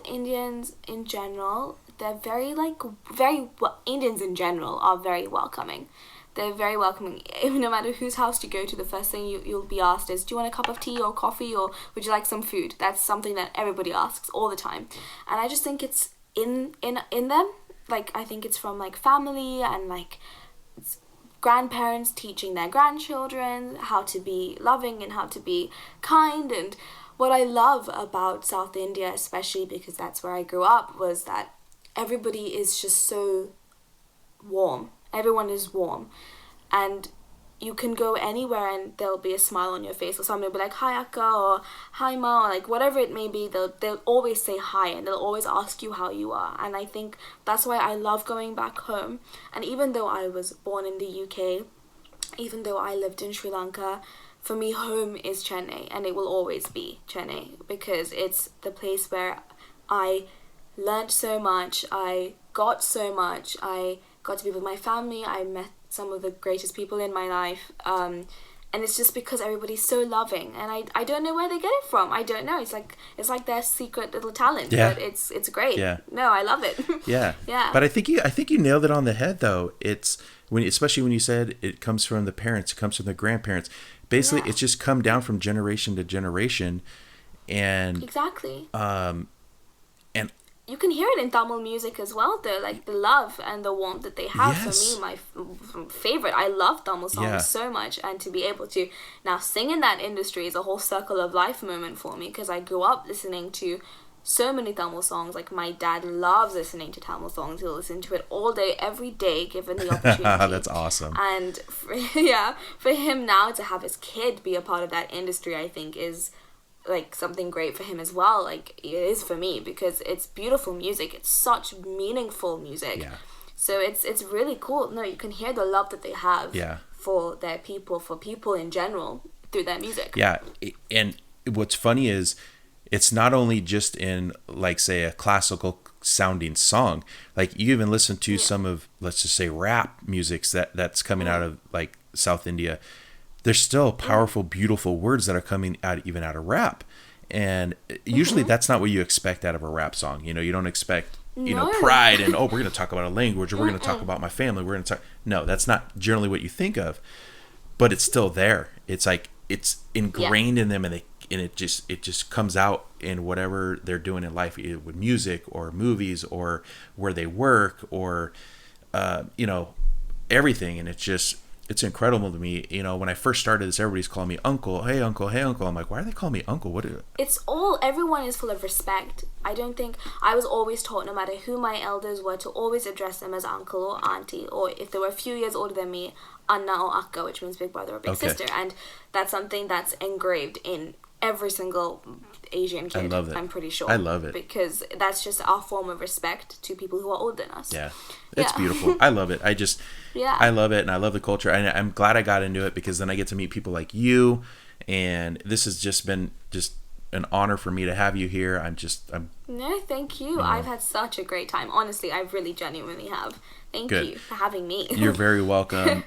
B: Indians in general, they're Indians in general are very welcoming. They're very welcoming. No matter whose house you go to, the first thing you'll be asked is, do you want a cup of tea or coffee, or would you like some food? That's something that everybody asks all the time. And I just think it's in them. Like, I think it's from, like, family and, like, it's grandparents teaching their grandchildren how to be loving and how to be kind. And what I love about South India, especially because that's where I grew up, was that everybody is just so warm. Everyone is warm, and you can go anywhere and there'll be a smile on your face, or somebody will be like, hi Akka, or hi Ma, or like whatever it may be, they'll always say hi, and they'll always ask you how you are. And I think that's why I love going back home. And even though I was born in the UK, even though I lived in Sri Lanka, for me home is Chennai, and it will always be Chennai, because it's the place where I learned so much, I got so much, I got to be with my family, I met some of the greatest people in my life, and it's just because everybody's so loving, and I don't know where they get it from. I don't know. It's like their secret little talent, but it's great.
A: Yeah.
B: No, I love it.
A: Yeah.
B: Yeah.
A: But I think you nailed it on the head, though. It's especially when you said it comes from the parents, it comes from the grandparents. Basically, it's just come down from generation to generation, and
B: exactly.
A: And
B: you can hear it in Tamil music as well, though, like the love and the warmth that they have.
A: Yes.
B: For me, my favorite. I love Tamil songs so much, and to be able to now sing in that industry is a whole circle of life moment for me, because I grew up listening to so many Tamil songs. Like, my dad loves listening to Tamil songs. He'll listen to it all day, every day, given the opportunity.
A: That's awesome.
B: And for him now to have his kid be a part of that industry, I think is like something great for him as well. Like it is for me, because it's beautiful music. It's such meaningful music.
A: Yeah.
B: So it's really cool. No, you can hear the love that they have for their people, for people in general, through their music.
A: Yeah. And what's funny is it's not only just in, like, say, a classical sounding song. Like, you even listen to some of, let's just say, rap music that's coming out of, like, South India. There's still powerful, beautiful words that are coming out even out of rap. And usually that's not what you expect out of a rap song. You don't expect, pride and, we're going to talk about a language, or we're going to talk about my family. We're going to talk. No, that's not generally what you think of, but it's still there. It's like, it's ingrained in them, and it just comes out in whatever they're doing in life, either with music or movies or where they work or, everything. And it's incredible to me. When I first started this, everybody's calling me uncle. Hey, uncle. Hey, uncle. I'm like, why are they calling me uncle?
B: Everyone is full of respect. I don't think, I was always taught, no matter who my elders were, to always address them as uncle or auntie, or if they were a few years older than me, Anna or Akka, which means big brother or big sister. And that's something that's engraved in every single Asian kid.
A: I love it.
B: I'm pretty sure.
A: I love it.
B: Because that's just our form of respect to people who are older than us.
A: Yeah. It's beautiful. I love it. I love it, and I love the culture. And I'm glad I got into it because then I get to meet people like you, and this has just been an honor for me to have you here.
B: No, thank you. I've had such a great time. Honestly, I really genuinely have. Thank you for having me.
A: You're very welcome.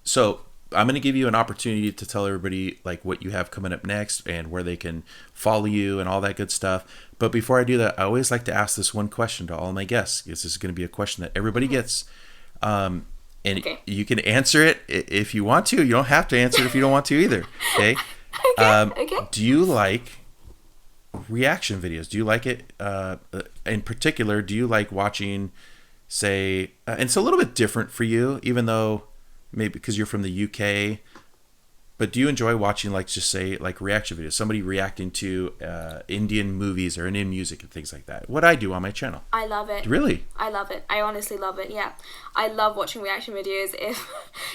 A: So I'm going to give you an opportunity to tell everybody like what you have coming up next and where they can follow you and all that good stuff. But before I do that, I always like to ask this one question to all my guests. This is going to be a question that everybody gets. And you can answer it if you want to. You don't have to answer it if you don't want to either. Okay.
B: Okay.
A: Do you like reaction videos? Do you like it? In particular, do you like watching, say, and it's a little bit different for you, even though maybe because you're from the UK, but do you enjoy watching, like, just say, like reaction videos, somebody reacting to Indian movies or Indian music and things like that? What I do on my channel.
B: I love it.
A: Really?
B: I love it. I honestly love it. Yeah. I love watching reaction videos.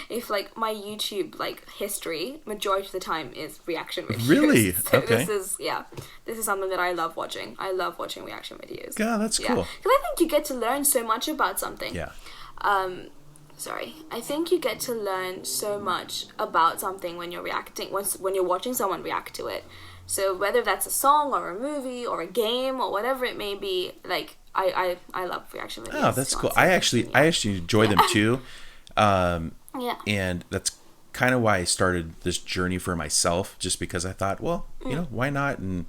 B: If like my YouTube like history, majority of the time is reaction videos.
A: Really?
B: So
A: Okay.
B: this is something that I love watching. I love watching reaction videos.
A: Yeah, that's cool.
B: Because I think you get to learn so much about something.
A: Yeah.
B: I think you get to learn so much about something when you're reacting, when you're watching someone react to it. So whether that's a song or a movie or a game or whatever it may be, like I love reaction videos.
A: Oh, that's cool. I actually enjoy them too. And that's kind of why I started this journey for myself, just because I thought, well, why not? And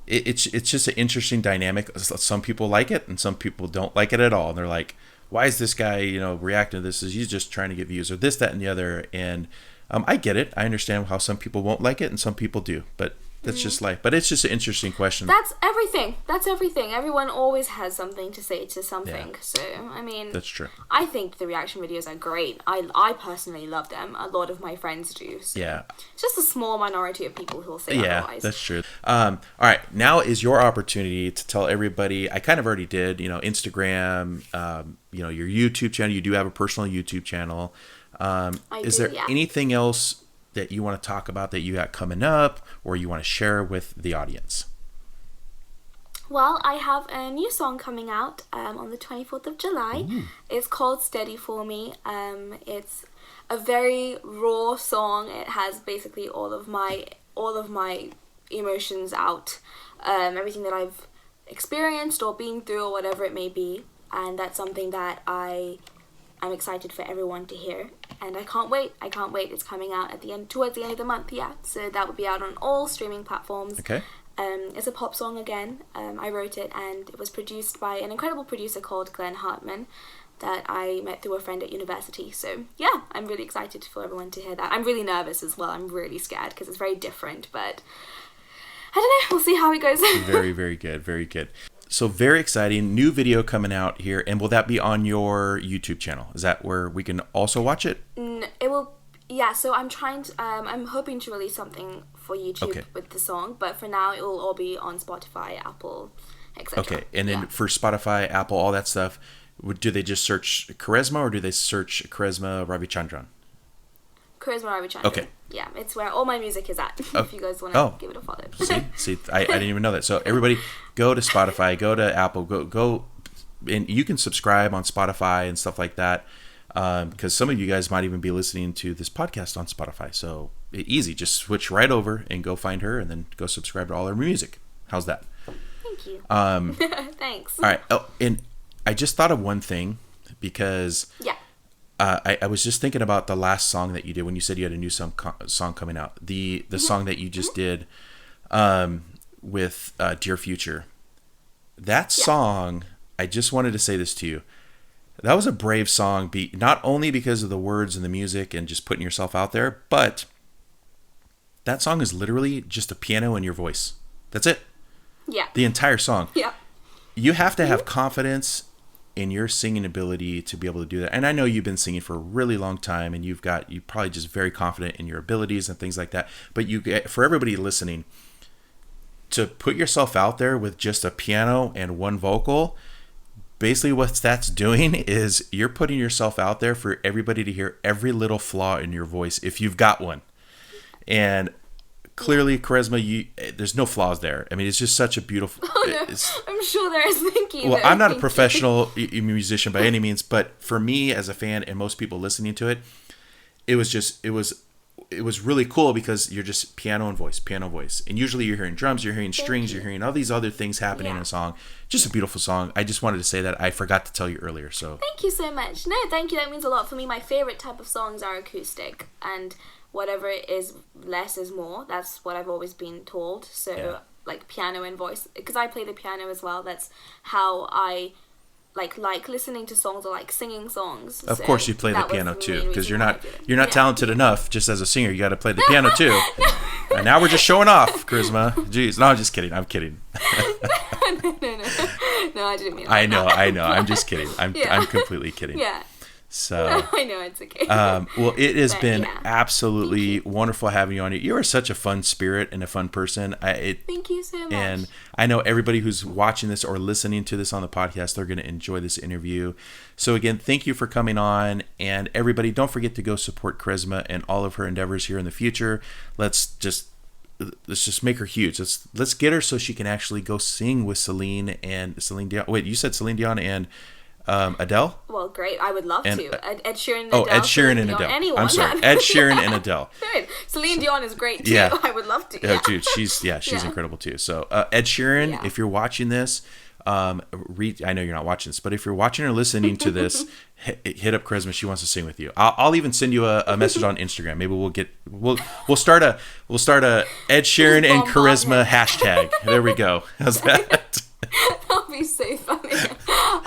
A: it's just an interesting dynamic. Some people like it and some people don't like it at all. And they're like, why is this guy, reacting to this? Is he's just trying to get views or this, that, and the other? And I get it. I understand how some people won't like it and some people do, but that's just life. But it's just an interesting question.
B: That's everything. Everyone always has something to say to something. Yeah. So, I mean,
A: that's true.
B: I think the reaction videos are great. I personally love them. A lot of my friends do. So
A: yeah.
B: It's just a small minority of people who will say otherwise.
A: Yeah, that's true. All right. Now is your opportunity to tell everybody. I kind of already did, Instagram, your YouTube channel. You do have a personal YouTube channel. Is there anything else that you want to talk about that you got coming up or you want to share with the audience?
B: Well, I have a new song coming out on the 24th of July. Ooh. It's called Steady For Me. It's a very raw song. It has basically all of my emotions out, everything that I've experienced or been through or whatever it may be, and that's something that I'm excited for everyone to hear, and I can't wait. It's coming out towards the end of the month, so that will be out on all streaming platforms.
A: Okay.
B: It's a pop song again. I wrote it, and it was produced by an incredible producer called Glenn Hartman that I met through a friend at university. So yeah, I'm really excited for everyone to hear that. I'm really nervous as well. I'm really scared because it's very different, but I don't know. We'll see how it goes.
A: Very, very good. Very good. So very exciting. New video coming out here. And will that be on your YouTube channel? Is that where we can also watch it?
B: It will. Yeah, so I'm hoping to release something for YouTube with the song, but for now it will all be on Spotify, Apple, etc. Okay,
A: and then for Spotify, Apple, all that stuff, do they just search Kharesma or do they search Kharesma Ravichandran?
B: Kharesma Ravichandran.
A: Okay.
B: Yeah, it's where all my music is at. If you guys want to give it a follow.
A: See, I didn't even know that. So everybody, go to Spotify, go to Apple, go, and you can subscribe on Spotify and stuff like that. Because some of you guys might even be listening to this podcast on Spotify. So easy, just switch right over and go find her and then go subscribe to all her music. How's that?
B: Thank you. Thanks.
A: All right. Oh, and I just thought of one thing because I was just thinking about the last song that you did when you said you had a new song coming out. The song that you just did with Dear Future. That song, I just wanted to say this to you. That was a brave song, not only because of the words and the music and just putting yourself out there, but that song is literally just a piano and your voice. That's it.
B: Yeah.
A: The entire song.
B: Yeah.
A: You have to have confidence in your singing ability to be able to do that. And I know you've been singing for a really long time and you're probably just very confident in your abilities and things like that. But for everybody listening, to put yourself out there with just a piano and one vocal, basically what that's doing is you're putting yourself out there for everybody to hear every little flaw in your voice if you've got one. And clearly, Kharesma, there's no flaws there. I mean, it's just such a beautiful...
B: Oh, no. I'm sure there is. Thank you.
A: Well, I'm not a professional musician by any means, but for me as a fan and most people listening to it, it was really cool because you're just piano and voice. And usually you're hearing drums, you're hearing strings, you're hearing all these other things happening in a song. Just a beautiful song. I just wanted to say that. I forgot to tell you earlier. So
B: thank you so much. No, thank you. That means a lot for me. My favorite type of songs are acoustic, and whatever it is, less is more. That's what I've always been told. So like piano and voice, because I play the piano as well. That's how I like listening to songs or like singing songs.
A: Of course you play the piano too, because you're not talented enough just as a singer. You got to play the piano too. And now we're just showing off, Kharesma. Jeez, no, I'm just kidding. I'm kidding.
B: No, I didn't mean that.
A: I know. I'm just kidding. I'm completely kidding.
B: Yeah.
A: So
B: no, I know it's okay.
A: Well, it has been absolutely wonderful having you on here. You are such a fun spirit and a fun person.
B: Thank you so much.
A: And I know everybody who's watching this or listening to this on the podcast, they're going to enjoy this interview. So again, thank you for coming on. And everybody, don't forget to go support Kharesma and all of her endeavors here in the future. Let's just make her huge. Let's get her so she can actually go sing with Celine Dion. Wait, you said Celine Dion and Adele?
B: Well, great. I would love to. Ed Sheeran and
A: Adele.
B: Ed
A: Sheeran and Adele.
B: Anyone.
A: I'm sorry. Ed Sheeran and Adele.
B: Celine Dion is great too.
A: Yeah.
B: I would love to.
A: Oh, dude, she's incredible too. So Ed Sheeran, if you're watching this, I know you're not watching this, but if you're watching or listening to this, hit up Kharesma. She wants to sing with you. I'll even send you a message on Instagram. Maybe we'll start a Ed Sheeran and Kharesma hashtag. There we go. How's that?
B: That'll be so funny.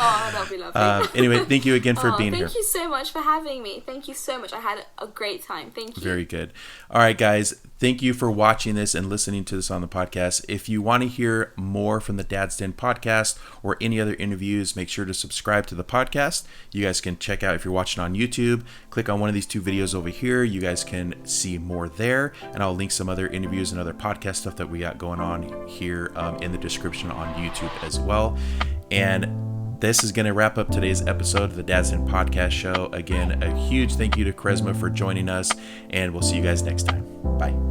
B: Oh, that'll be lovely.
A: Anyway, thank you again for being here.
B: Thank you so much for having me. Thank you so much. I had a great time. Thank you.
A: Very good. All right, guys. Thank you for watching this and listening to this on the podcast. If you want to hear more from the Dad's Den podcast or any other interviews, make sure to subscribe to the podcast. You guys can check out, if you're watching on YouTube, click on one of these two videos over here. You guys can see more there, and I'll link some other interviews and other podcast stuff that we got going on here in the description on YouTube as well. And this is going to wrap up today's episode of the Dad's Den podcast show. Again, a huge thank you to Kharesma for joining us, and we'll see you guys next time. Bye.